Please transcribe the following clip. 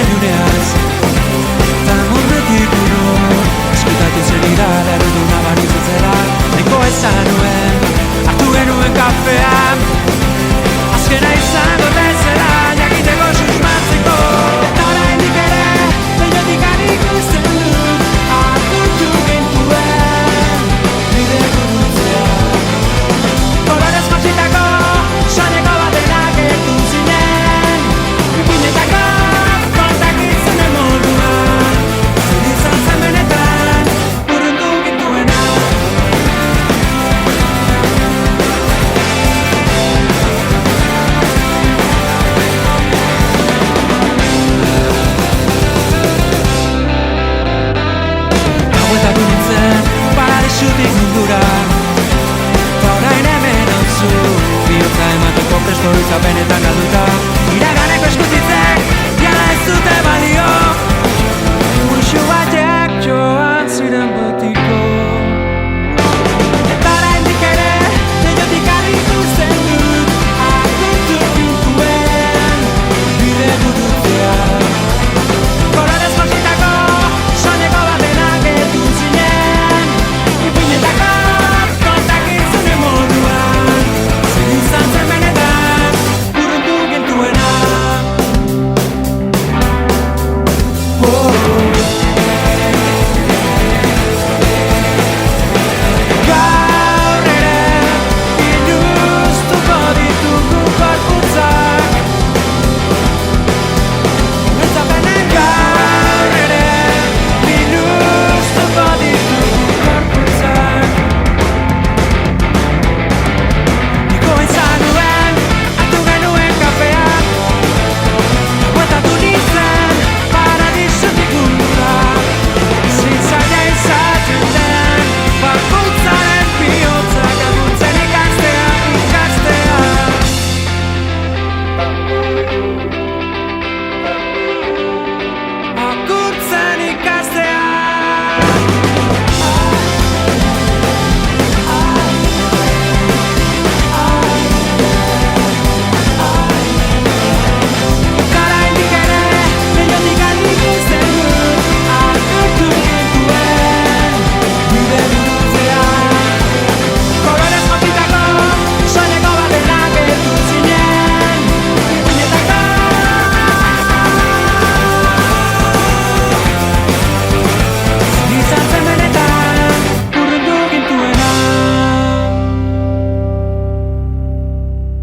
iluneaz eta mundutik urrun eskutatu zenidan erruduna banizu zela neko esan nuen hartu genuen kafean azkena izango bezala jakiteko susmatzeko eta oraindik ere beinotik ikusten dut hartutu gintuen bide gurutzea kolorez jantzitako soineko batenak etu zinen ipinetako kontakitzen moduan zer izan zen benetan urrundu gintuena Bueltatu nintzen paradisutik mundura eta orain hemen hauzu bihotza emateko presto hitza benetan galdu